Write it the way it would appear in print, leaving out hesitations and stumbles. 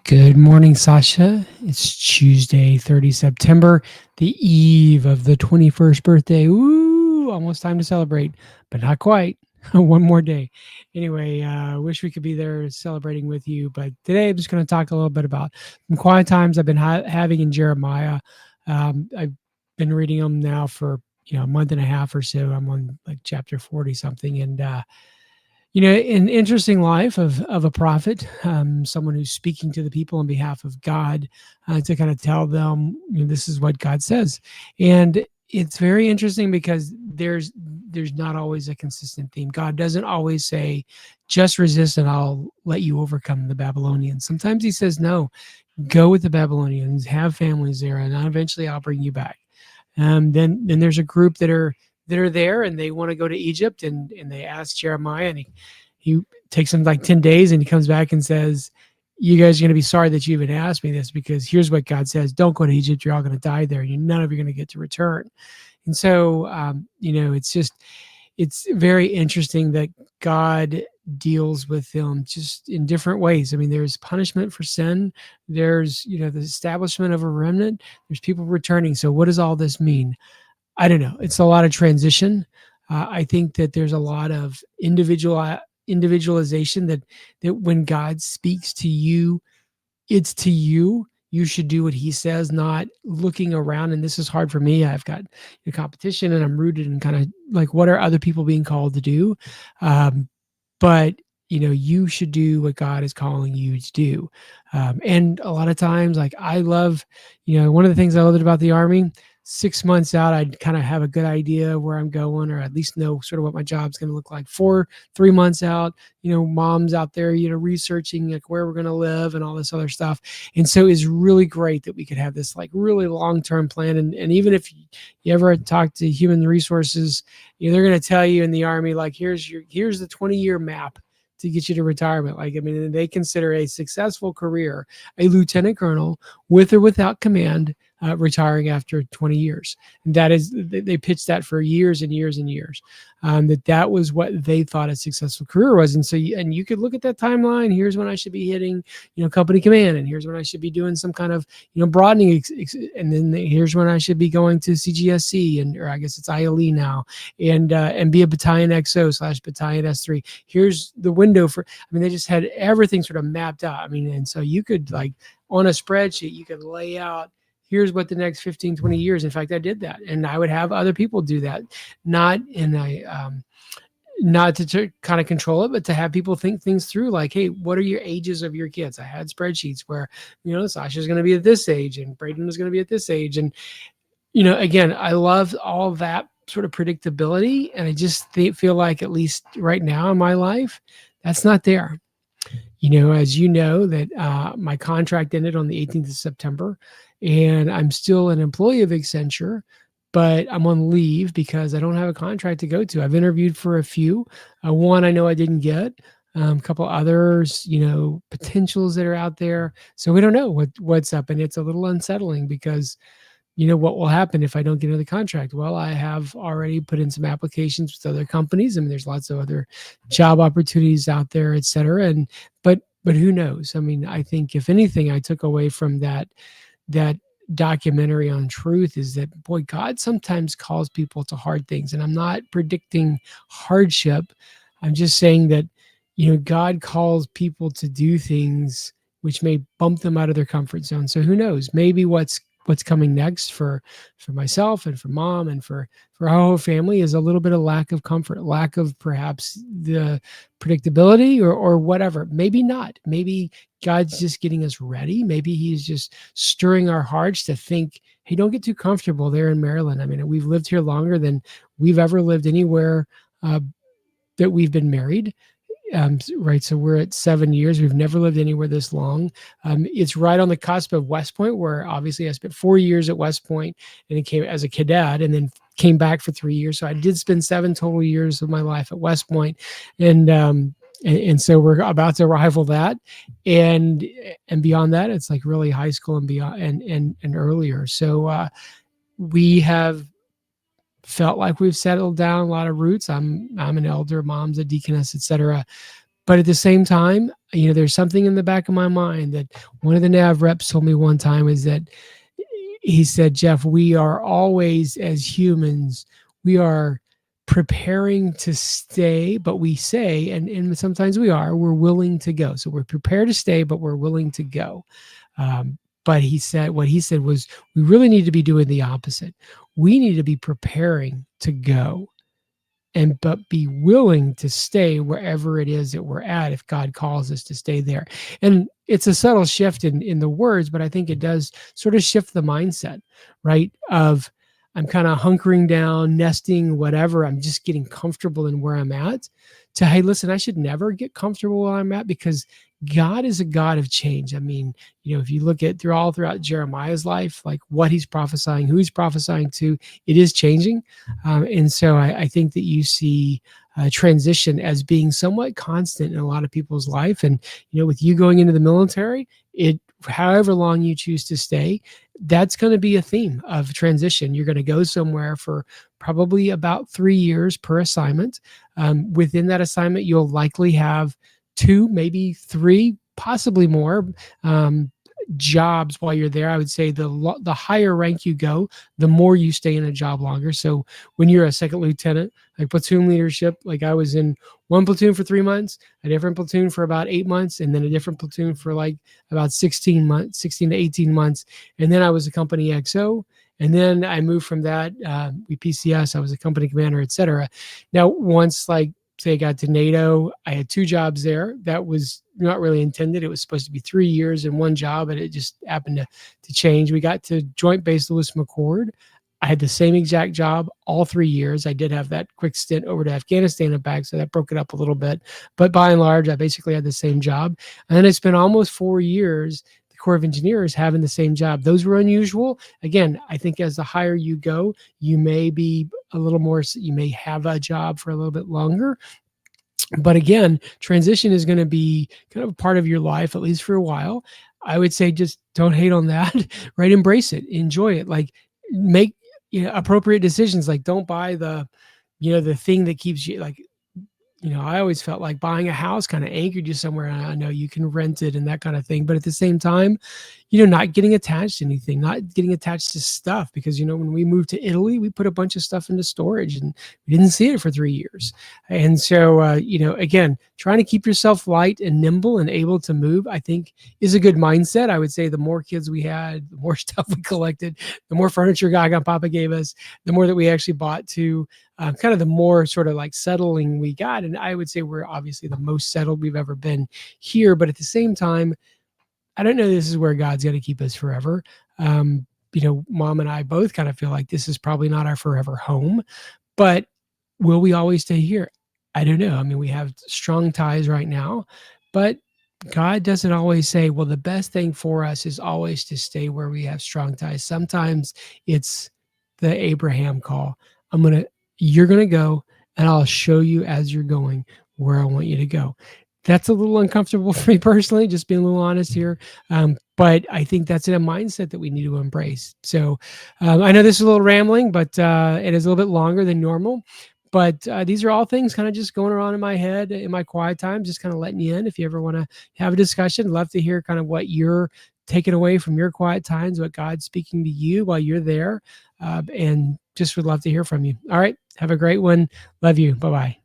Good morning, Sasha. It's Tuesday, 30 September, the eve of the 21st birthday. Ooh, almost time to celebrate, but not quite. One more day. Anyway, wish we could be there celebrating with you. But today I'm just going to talk a little bit about some quiet times I've been having in Jeremiah. I've been reading them now for a month and a half or so. I'm on like chapter 40 something, and an interesting life of a prophet, someone who's speaking to the people on behalf of God, to kind of tell them, this is what God says. And it's very interesting because there's not always a consistent theme. God doesn't always say, just resist and I'll let you overcome the Babylonians. Sometimes he says, no, go with the Babylonians, have families there, and eventually I'll bring you back. Then there's a group that are there and they want to go to Egypt, and they ask Jeremiah, and he takes them like 10 days, and he comes back and says, you guys are going to be sorry that you even asked me this, because here's what God says: don't go to Egypt, you're all going to die there, none of you are going to get to return. And so it's very interesting that God deals with them just in different ways. I mean, there's punishment for sin, there's the establishment of a remnant, there's people returning. So what does all this mean? I don't know. It's a lot of transition. I think that there's a lot of individualization, that when God speaks to you, it's to you. You should do what he says, not looking around. And this is hard for me. I've got the competition, and I'm rooted in kind of like, what are other people being called to do? But you should do what God is calling you to do. And a lot of times, like, I love, one of the things I loved about the Army, 6 months out, I'd kind of have a good idea where I'm going, or at least know sort of what my job's going to look like. 3 months out, mom's out there, researching like where we're going to live and all this other stuff. And so it's really great that we could have this like really long-term plan. And even if you ever talk to human resources, they're going to tell you in the Army, like, here's the 20-year map to get you to retirement. Like, I mean, they consider a successful career a lieutenant colonel with or without command, retiring after 20 years. And that is, they pitched that for years and years and years. That was what they thought a successful career was. And so, you could look at that timeline. Here's when I should be hitting, company command, and here's when I should be doing some kind of, broadening, and then here's when I should be going to CGSC, or I guess it's ILE now, and be a battalion XO/battalion S3. Here's the window for. I mean, they just had everything sort of mapped out. I mean, and so you could, like, on a spreadsheet, you could lay out, here's what the next 15, 20 years. In fact, I did that, and I would have other people do that, not in a, not to kind of control it, but to have people think things through. Like, hey, what are your ages of your kids? I had spreadsheets where, Sasha's going to be at this age, and Braden is going to be at this age. And, again, I love all that sort of predictability. And I just feel like, at least right now in my life, that's not there. As you know, that my contract ended on the 18th of September, and I'm still an employee of Accenture, but I'm on leave because I don't have a contract to go to. I've interviewed for a few. One I know I didn't get. A couple others, potentials that are out there. So we don't know what's up, and it's a little unsettling because what will happen if I don't get another contract? Well, I have already put in some applications with other companies. I mean, there's lots of other job opportunities out there, et cetera. But who knows? I mean, I think if anything I took away from that documentary on truth is that, boy, God sometimes calls people to hard things. And I'm not predicting hardship. I'm just saying that, God calls people to do things which may bump them out of their comfort zone. So who knows? Maybe what's coming next for myself and for mom and for our whole family is a little bit of lack of comfort, lack of perhaps the predictability, or whatever. Maybe not. Maybe God's just getting us ready. Maybe he's just stirring our hearts to think, hey, don't get too comfortable there in Maryland. I mean, we've lived here longer than we've ever lived anywhere that we've been married. Right. So we're at 7 years. We've never lived anywhere this long. It's right on the cusp of West Point, where obviously I spent 4 years at West Point, and it came as a cadet, and then came back for 3 years. So I did spend 7 total years of my life at West Point. And so we're about to rival that. And beyond that, it's like really high school and beyond, and earlier. So we have felt like we've settled down a lot of roots. I'm an elder, mom's a deaconess, et cetera. But at the same time, there's something in the back of my mind that one of the nav reps told me one time is that he said, Jeff, we are always, as humans, we are preparing to stay, but we say, and sometimes we're willing to go. So we're prepared to stay, but we're willing to go. But what he said was, we really need to be doing the opposite. We need to be preparing to go but be willing to stay wherever it is that we're at if God calls us to stay there. And it's a subtle shift in the words, but I think it does sort of shift the mindset, right? Of I'm kind of hunkering down, nesting, whatever. I'm just getting comfortable in where I'm at. To, hey, listen, I should never get comfortable where I'm at, because God is a God of change. I mean, if you look at throughout Jeremiah's life, like what he's prophesying, who he's prophesying to, it is changing. And so I think that you see transition as being somewhat constant in a lot of people's life. And, with you going into the military, however long you choose to stay, that's going to be a theme of transition. You're going to go somewhere for probably about 3 years per assignment. Within that assignment, you'll likely have 2, maybe 3, possibly more jobs while you're there. I would say the higher rank you go, the more you stay in a job longer. So when you're a second lieutenant, like platoon leadership, like I was in one platoon for 3 months, a different platoon for about 8 months, and then a different platoon for like about 16 months, 16 to 18 months. And then I was a company XO. And then I moved from that, we PCS, I was a company commander, et cetera. Now, once like say I got to NATO, I had 2 jobs there. That was not really intended. It was supposed to be 3 years in one job, and it just happened to change. We got to Joint Base Lewis McChord. I had the same exact job all 3 years. I did have that quick stint over to Afghanistan and back, so that broke it up a little bit. But by and large, I basically had the same job. And then I spent almost 4 years the Corps of Engineers having the same job. Those were unusual. Again, I think as the higher you go, you may be a little more, you may have a job for a little bit longer. But again, transition is going to be kind of a part of your life, at least for a while. I would say just don't hate on that, right? Embrace it, enjoy it, like make appropriate decisions. Like don't buy the thing that keeps you like, I always felt like buying a house kind of anchored you somewhere. And I know you can rent it and that kind of thing, but at the same time, not getting attached to anything, not getting attached to stuff, because, when we moved to Italy, we put a bunch of stuff into storage and we didn't see it for 3 years. And so, again, trying to keep yourself light and nimble and able to move, I think is a good mindset. I would say the more kids we had, the more stuff we collected, the more furniture Gaga and Papa gave us, the more that we actually bought to kind of the more sort of like settling we got. And I would say we're obviously the most settled we've ever been here. But at the same time, I don't know this is where God's going to keep us forever. Mom and I both kind of feel like this is probably not our forever home. But will we always stay here? I don't know. I mean, we have strong ties right now, but God doesn't always say, well, the best thing for us is always to stay where we have strong ties. Sometimes it's the Abraham call. You're going to go, and I'll show you as you're going where I want you to go. That's a little uncomfortable for me personally, just being a little honest here. But I think that's a mindset that we need to embrace. So I know this is a little rambling, but it is a little bit longer than normal. But these are all things kind of just going around in my head in my quiet time, just kind of letting you in. If you ever want to have a discussion, love to hear kind of what you're taking away from your quiet times, what God's speaking to you while you're there. And just would love to hear from you. All right. Have a great one. Love you. Bye-bye.